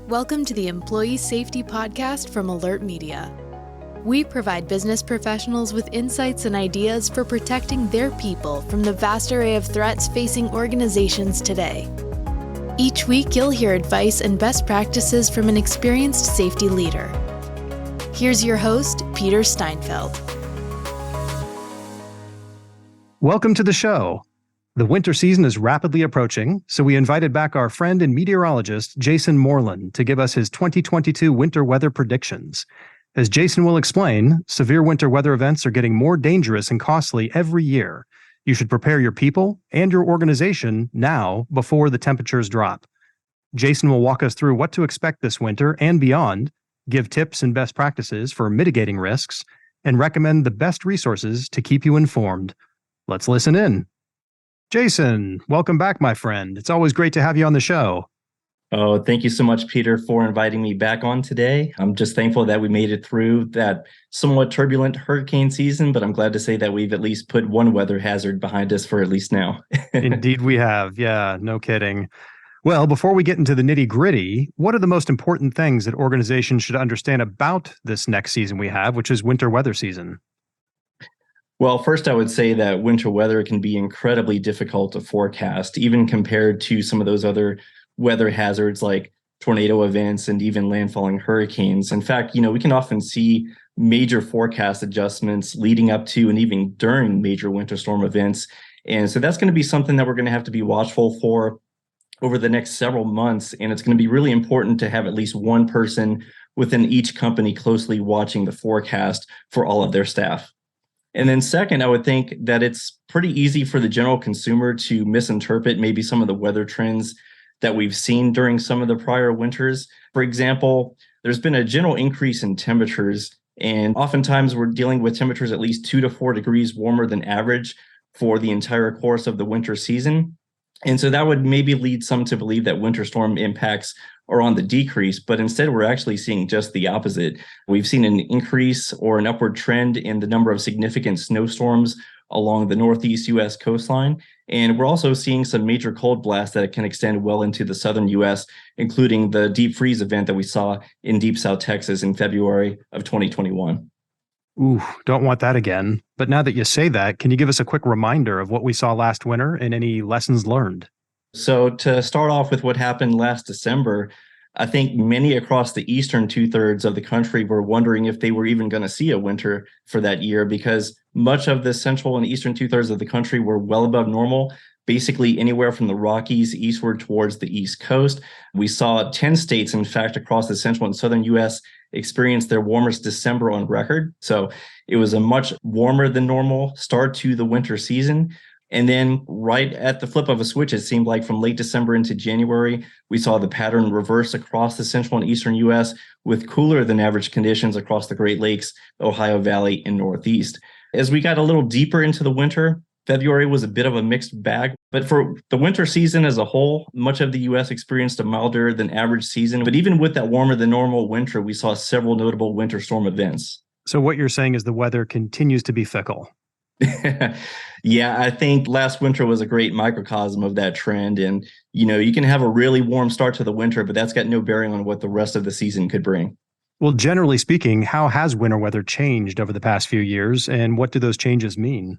Welcome to the Employee Safety Podcast from Alert Media. We provide business professionals with insights and ideas for protecting their people from the vast array of threats facing organizations today. Each week, you'll hear advice and best practices from an experienced safety leader. Here's your host, Peter Steinfeld. Welcome to the show. The winter season is rapidly approaching, so we invited back our friend and meteorologist, Jason Moreland, to give us his 2022 winter weather predictions. As Jason will explain, severe winter weather events are getting more dangerous and costly every year. You should prepare your people and your organization now before the temperatures drop. Jason will walk us through what to expect this winter and beyond, give tips and best practices for mitigating risks, and recommend the best resources to keep you informed. Let's listen in. Jason, welcome back, my friend. It's always great to have you on the show. Oh, thank you so much, Peter, for inviting me back on today. I'm just thankful that we made it through that somewhat turbulent hurricane season, but I'm glad to say that we've at least put one weather hazard behind us for at least now. Indeed we have. Yeah, no kidding. Well, before we get into the nitty-gritty, what are the most important things that organizations should understand about this next season we have, which is winter weather season? Well, first, I would say that winter weather can be incredibly difficult to forecast, even compared to some of those other weather hazards like tornado events and even landfalling hurricanes. In fact, we can often see major forecast adjustments leading up to and even during major winter storm events. And so that's going to be something that we're going to have to be watchful for over the next several months. And it's going to be really important to have at least one person within each company closely watching the forecast for all of their staff. And then second, I would think that it's pretty easy for the general consumer to misinterpret maybe some of the weather trends that we've seen during some of the prior winters. For example, there's been a general increase in temperatures, and oftentimes we're dealing with temperatures at least 2 to 4 degrees warmer than average for the entire course of the winter season. And so that would maybe lead some to believe that winter storm impacts are on the decrease, but instead we're actually seeing just the opposite. We've seen an increase or an upward trend in the number of significant snowstorms along the northeast U.S. coastline. And we're also seeing some major cold blasts that can extend well into the southern U.S., including the deep freeze event that we saw in deep South Texas in February of 2021. Ooh, don't want that again. But now that you say that, can you give us a quick reminder of what we saw last winter and any lessons learned? So to start off with what happened last December, I think many across the eastern two-thirds of the country were wondering if they were even going to see a winter for that year, because much of the central and eastern two-thirds of the country were well above normal, basically anywhere from the Rockies eastward towards the East Coast. We saw 10 states, in fact, across the central and southern U.S. experience their warmest December on record. So it was a much warmer than normal start to the winter season. And then right at the flip of a switch, it seemed like from late December into January, we saw the pattern reverse across the central and eastern U.S. with cooler than average conditions across the Great Lakes, Ohio Valley, and Northeast. As we got a little deeper into the winter, February was a bit of a mixed bag. But for the winter season as a whole, much of the U.S. experienced a milder than average season. But even with that warmer than normal winter, we saw several notable winter storm events. So what you're saying is the weather continues to be fickle. Yeah, I think last winter was a great microcosm of that trend. And, you can have a really warm start to the winter, but that's got no bearing on what the rest of the season could bring. Well, generally speaking, how has winter weather changed over the past few years, and what do those changes mean?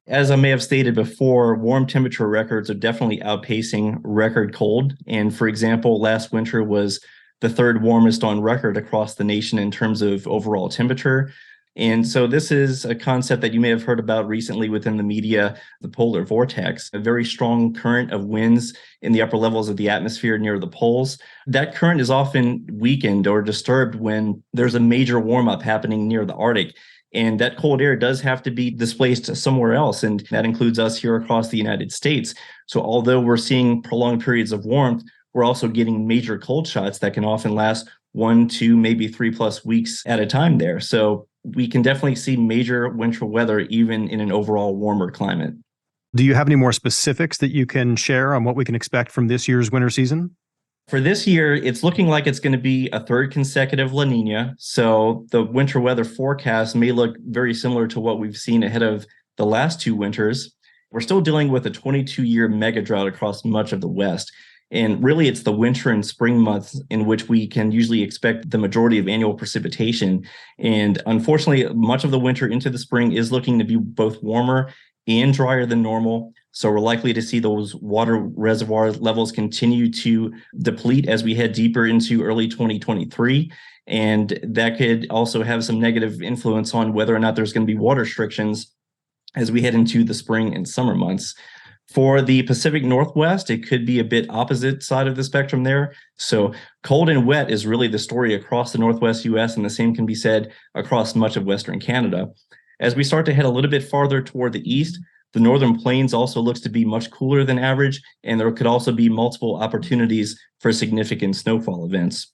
As I may have stated before, warm temperature records are definitely outpacing record cold. And for example, last winter was the third warmest on record across the nation in terms of overall temperature. And so this is a concept that you may have heard about recently within the media, the polar vortex, a very strong current of winds in the upper levels of the atmosphere near the poles. That current is often weakened or disturbed when there's a major warm-up happening near the Arctic. And that cold air does have to be displaced somewhere else. And that includes us here across the United States. So although we're seeing prolonged periods of warmth, we're also getting major cold shots that can often last 1, 2, maybe 3+ weeks at a time there. So we can definitely see major winter weather even in an overall warmer climate. Do you have any more specifics that you can share on what we can expect from this year's winter season? For this year, it's looking like it's going to be a third consecutive La Niña. So the winter weather forecast may look very similar to what we've seen ahead of the last two winters. We're still dealing with a 22-year mega drought across much of the West. And really, it's the winter and spring months in which we can usually expect the majority of annual precipitation. And unfortunately, much of the winter into the spring is looking to be both warmer and drier than normal. So we're likely to see those water reservoir levels continue to deplete as we head deeper into early 2023. And that could also have some negative influence on whether or not there's going to be water restrictions as we head into the spring and summer months. For the Pacific Northwest, it could be a bit opposite side of the spectrum there. So cold and wet is really the story across the Northwest US, and the same can be said across much of Western Canada. As we start to head a little bit farther toward the east, the Northern Plains also looks to be much cooler than average, and there could also be multiple opportunities for significant snowfall events.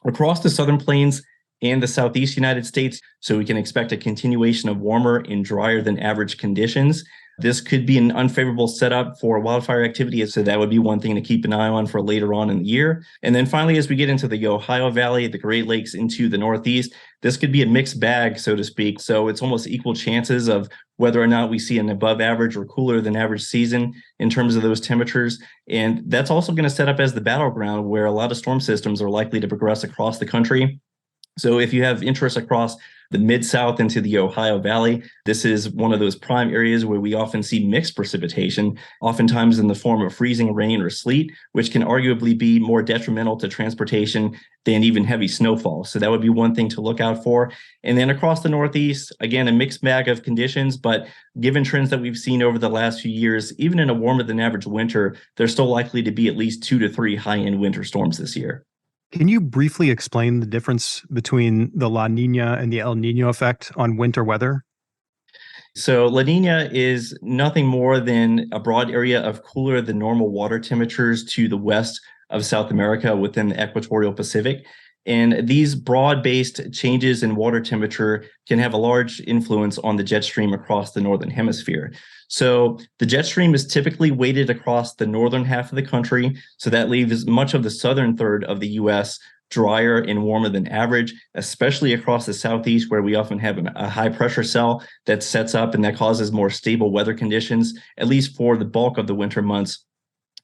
Across the Southern Plains and the Southeast United States, so we can expect a continuation of warmer and drier than average conditions. This could be an unfavorable setup for wildfire activity, so that would be one thing to keep an eye on for later on in the year. And then finally, as we get into the Ohio Valley, the Great Lakes into the Northeast, this could be a mixed bag, so to speak. So it's almost equal chances of whether or not we see an above average or cooler than average season in terms of those temperatures. And that's also going to set up as the battleground where a lot of storm systems are likely to progress across the country. So if you have interest across the Mid-South into the Ohio Valley, this is one of those prime areas where we often see mixed precipitation, oftentimes in the form of freezing rain or sleet, which can arguably be more detrimental to transportation than even heavy snowfall. So that would be one thing to look out for. And then across the Northeast, again, a mixed bag of conditions, but given trends that we've seen over the last few years, even in a warmer than average winter, there's still likely to be at least 2 to 3 high-end winter storms this year. Can you briefly explain the difference between the La Niña and the El Niño effect on winter weather? So La Niña is nothing more than a broad area of cooler than normal water temperatures to the west of South America within the equatorial Pacific. And these broad-based changes in water temperature can have a large influence on the jet stream across the northern hemisphere. So the jet stream is typically weighted across the northern half of the country. So that leaves much of the southern third of the US drier and warmer than average, especially across the southeast, where we often have a high pressure cell that sets up and that causes more stable weather conditions, at least for the bulk of the winter months.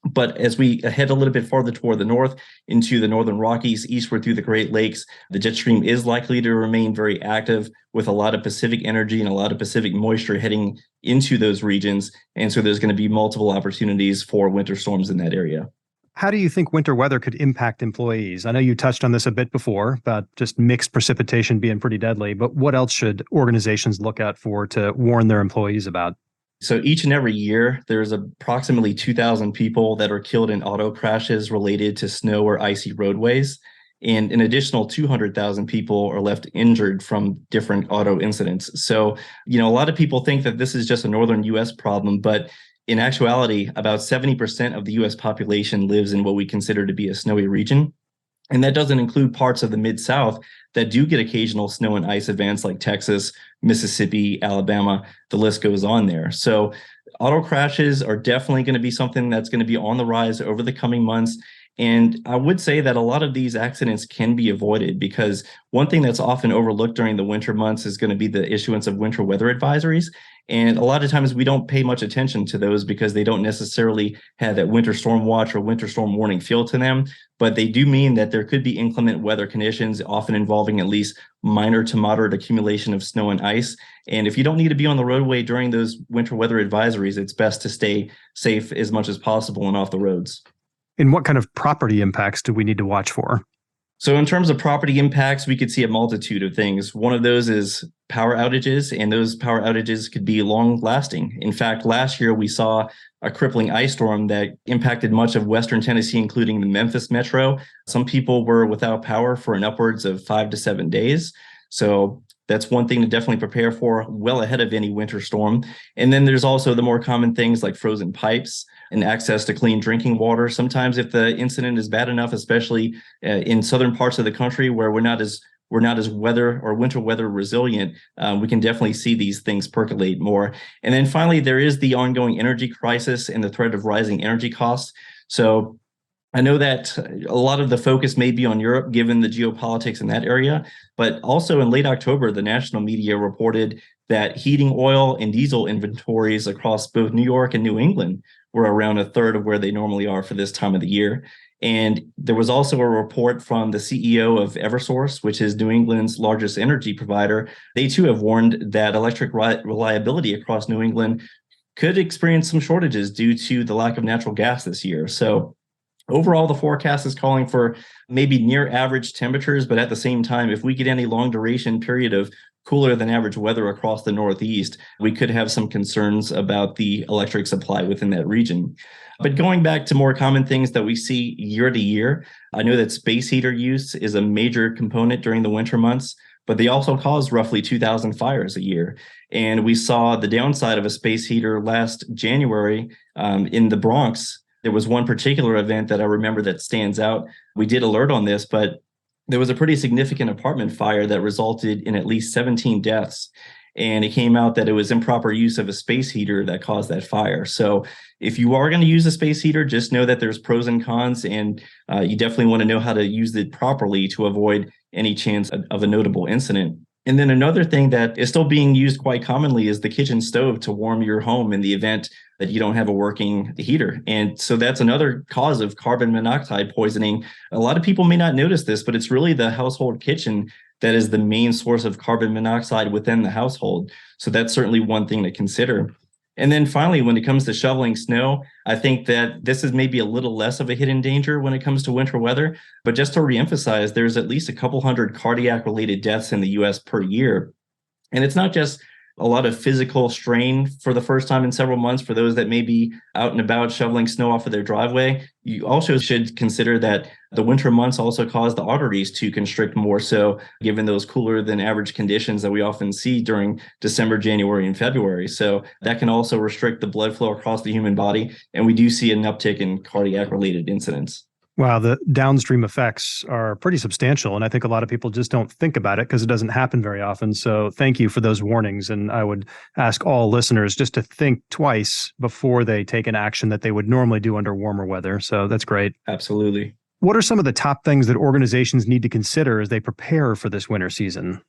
But as we head a little bit farther toward the north into the northern Rockies, eastward through the Great Lakes, the jet stream is likely to remain very active with a lot of Pacific energy and a lot of Pacific moisture heading into those regions. And so there's going to be multiple opportunities for winter storms in that area. How do you think winter weather could impact employees? I know you touched on this a bit before about just mixed precipitation being pretty deadly, but what else should organizations look out for to warn their employees about? So each and every year, there's approximately 2,000 people that are killed in auto crashes related to snow or icy roadways. And an additional 200,000 people are left injured from different auto incidents. So, a lot of people think that this is just a northern US problem, but in actuality, about 70% of the US population lives in what we consider to be a snowy region. And that doesn't include parts of the Mid-South that do get occasional snow and ice events like Texas, Mississippi, Alabama. The list goes on there. So auto crashes are definitely going to be something that's going to be on the rise over the coming months. And I would say that a lot of these accidents can be avoided because one thing that's often overlooked during the winter months is going to be the issuance of winter weather advisories. And a lot of times we don't pay much attention to those because they don't necessarily have that winter storm watch or winter storm warning feel to them. But they do mean that there could be inclement weather conditions, often involving at least minor to moderate accumulation of snow and ice. And if you don't need to be on the roadway during those winter weather advisories, it's best to stay safe as much as possible and off the roads. And what kind of property impacts do we need to watch for? So in terms of property impacts, we could see a multitude of things. One of those is power outages, and those power outages could be long lasting. In fact, last year we saw a crippling ice storm that impacted much of Western Tennessee, including the Memphis metro. Some people were without power for an upwards of 5 to 7 days. So that's one thing to definitely prepare for well ahead of any winter storm. And then there's also the more common things like frozen pipes and access to clean drinking water. Sometimes if the incident is bad enough, especially in southern parts of the country where we're not as weather or winter weather resilient, we can definitely see these things percolate more. And then finally, there is the ongoing energy crisis and the threat of rising energy costs. So I know that a lot of the focus may be on Europe, given the geopolitics in that area, but also in late October, the national media reported that heating oil and diesel inventories across both New York and New England were around a third of where they normally are for this time of the year. And there was also a report from the CEO of Eversource, which is New England's largest energy provider. They too have warned that electric reliability across New England could experience some shortages due to the lack of natural gas this year. So overall, the forecast is calling for maybe near average temperatures, but at the same time, if we get any long duration period of cooler than average weather across the Northeast, we could have some concerns about the electric supply within that region. But going back to more common things that we see year to year, I know that space heater use is a major component during the winter months, but they also cause roughly 2,000 fires a year. And we saw the downside of a space heater last January in the Bronx. There was one particular event that I remember that stands out. We did alert on this, but there was a pretty significant apartment fire that resulted in at least 17 deaths. And it came out that it was improper use of a space heater that caused that fire. So if you are going to use a space heater, just know that there's pros and cons, and you definitely want to know how to use it properly to avoid any chance of a notable incident. And then another thing that is still being used quite commonly is the kitchen stove to warm your home in the event that you don't have a working heater. And so that's another cause of carbon monoxide poisoning. A lot of people may not notice this, but it's really the household kitchen that is the main source of carbon monoxide within the household. So that's certainly one thing to consider. And then finally, when it comes to shoveling snow, I think that this is maybe a little less of a hidden danger when it comes to winter weather. But just to reemphasize, there's at least a couple hundred cardiac related deaths in the US per year. And it's not just a lot of physical strain for the first time in several months for those that may be out and about shoveling snow off of their driveway. You also should consider that the winter months also cause the arteries to constrict more so, given those cooler than average conditions that we often see during December, January, and February. So that can also restrict the blood flow across the human body. And we do see an uptick in cardiac related incidents. Wow, the downstream effects are pretty substantial. And I think a lot of people just don't think about it because it doesn't happen very often. So thank you for those warnings. And I would ask all listeners just to think twice before they take an action that they would normally do under warmer weather. So that's great. Absolutely. What are some of the top things that organizations need to consider as they prepare for this winter season?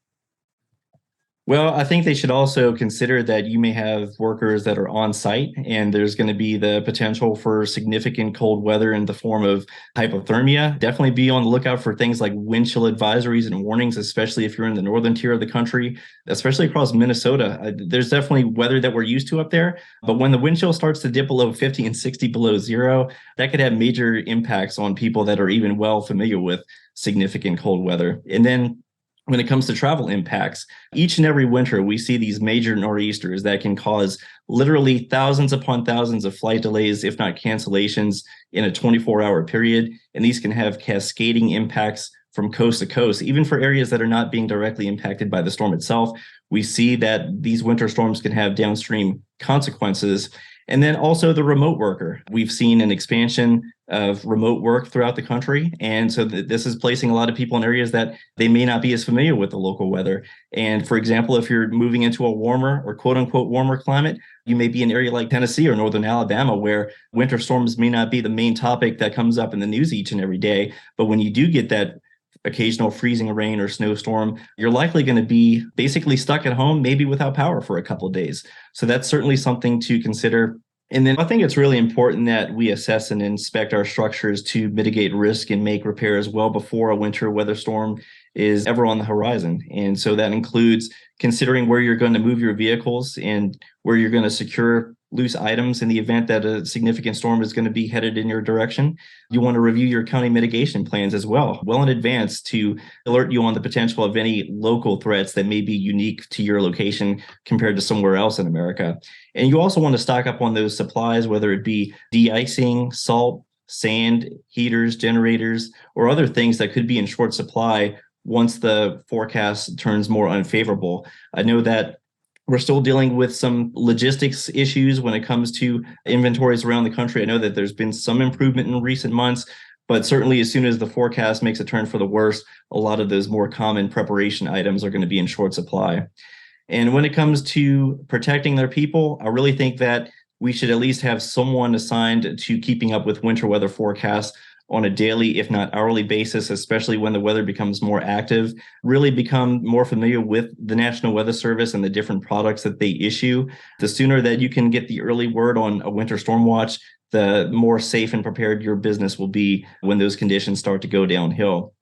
Well, I think they should also consider that you may have workers that are on site, and there's going to be the potential for significant cold weather in the form of hypothermia. Definitely be on the lookout for things like wind chill advisories and warnings, especially if you're in the northern tier of the country, especially across Minnesota. There's definitely weather that we're used to up there, but when the wind chill starts to dip below 50 and 60 below zero, that could have major impacts on people that are even well familiar with significant cold weather. And then when it comes to travel impacts, each and every winter, we see these major nor'easters that can cause literally thousands upon thousands of flight delays, if not cancellations, in a 24-hour period. And these can have cascading impacts from coast to coast, even for areas that are not being directly impacted by the storm itself. We see that these winter storms can have downstream consequences. And then also the remote worker. We've seen an expansion of remote work throughout the country. And so this is placing a lot of people in areas that they may not be as familiar with the local weather. And for example, if you're moving into a warmer or quote unquote warmer climate, you may be in an area like Tennessee or northern Alabama where winter storms may not be the main topic that comes up in the news each and every day. But when you do get that occasional freezing rain or snowstorm, you're likely going to be basically stuck at home, maybe without power for a couple of days. So that's certainly something to consider. And then I think it's really important that we assess and inspect our structures to mitigate risk and make repairs well before a winter weather storm is ever on the horizon. And so that includes considering where you're going to move your vehicles and where you're going to secure loose items in the event that a significant storm is going to be headed in your direction. You want to review your county mitigation plans as well in advance to alert you on the potential of any local threats that may be unique to your location compared to somewhere else in America. And you also want to stock up on those supplies, whether it be de-icing, salt, sand, heaters, generators, or other things that could be in short supply once the forecast turns more unfavorable. I know that we're still dealing with some logistics issues when it comes to inventories around the country. I know that there's been some improvement in recent months, but certainly as soon as the forecast makes a turn for the worse, a lot of those more common preparation items are going to be in short supply. And when it comes to protecting their people, I really think that we should at least have someone assigned to keeping up with winter weather forecasts on a daily, if not hourly basis, especially when the weather becomes more active, really become more familiar with the National Weather Service and the different products that they issue. The sooner that you can get the early word on a winter storm watch, the more safe and prepared your business will be when those conditions start to go downhill.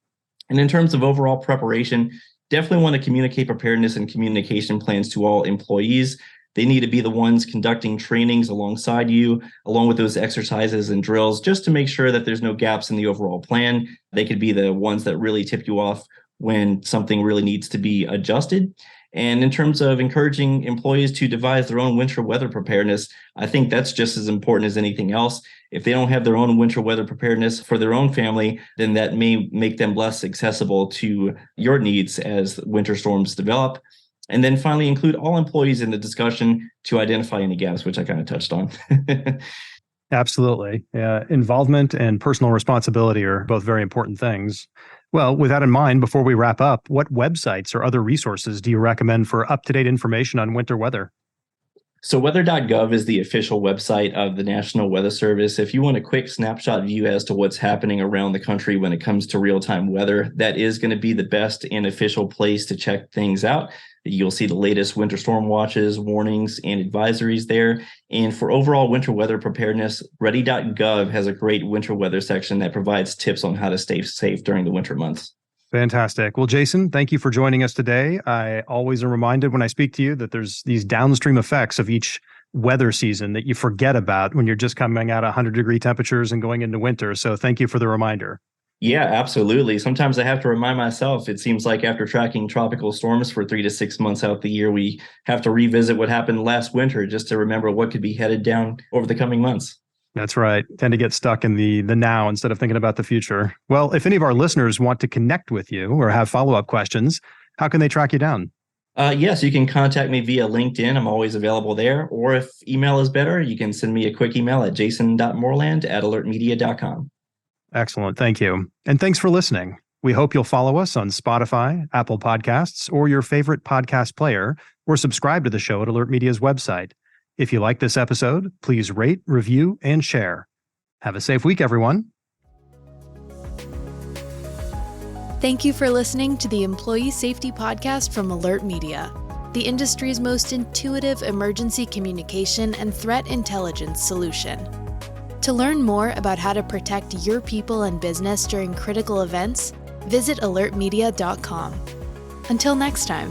And in terms of overall preparation, definitely want to communicate preparedness and communication plans to all employees. They need to be the ones conducting trainings alongside you, along with those exercises and drills, just to make sure that there's no gaps in the overall plan. They could be the ones that really tip you off when something really needs to be adjusted. And in terms of encouraging employees to devise their own winter weather preparedness, I think that's just as important as anything else. If they don't have their own winter weather preparedness for their own family, then that may make them less accessible to your needs as winter storms develop. And then finally, include all employees in the discussion to identify any gaps, which I kind of touched on. Absolutely. Involvement and personal responsibility are both very important things. Well, with that in mind, before we wrap up, what websites or other resources do you recommend for up-to-date information on winter weather? So weather.gov is the official website of the National Weather Service. If you want a quick snapshot view as to what's happening around the country when it comes to real-time weather, that is going to be the best and official place to check things out. You'll see the latest winter storm watches, warnings, and advisories there. And for overall winter weather preparedness, ready.gov has a great winter weather section that provides tips on how to stay safe during the winter months. Fantastic. Well, Jason, thank you for joining us today. I always am reminded when I speak to you that there's these downstream effects of each weather season that you forget about when you're just coming out of 100-degree temperatures and going into winter. So thank you for the reminder. Yeah, absolutely. Sometimes I have to remind myself. It seems like after tracking tropical storms for 3 to 6 months out the year, we have to revisit what happened last winter just to remember what could be headed down over the coming months. That's right. Tend to get stuck in the now instead of thinking about the future. Well, if any of our listeners want to connect with you or have follow-up questions, how can they track you down? Yes, you can contact me via LinkedIn. I'm always available there. Or if email is better, you can send me a quick email at jason.moreland@alertmedia.com. Excellent. Thank you. And thanks for listening. We hope you'll follow us on Spotify, Apple Podcasts, or your favorite podcast player, or subscribe to the show at Alert Media's website. If you like this episode, please rate, review, and share. Have a safe week, everyone. Thank you for listening to the Employee Safety Podcast from Alert Media, the industry's most intuitive emergency communication and threat intelligence solution. To learn more about how to protect your people and business during critical events, visit alertmedia.com. Until next time.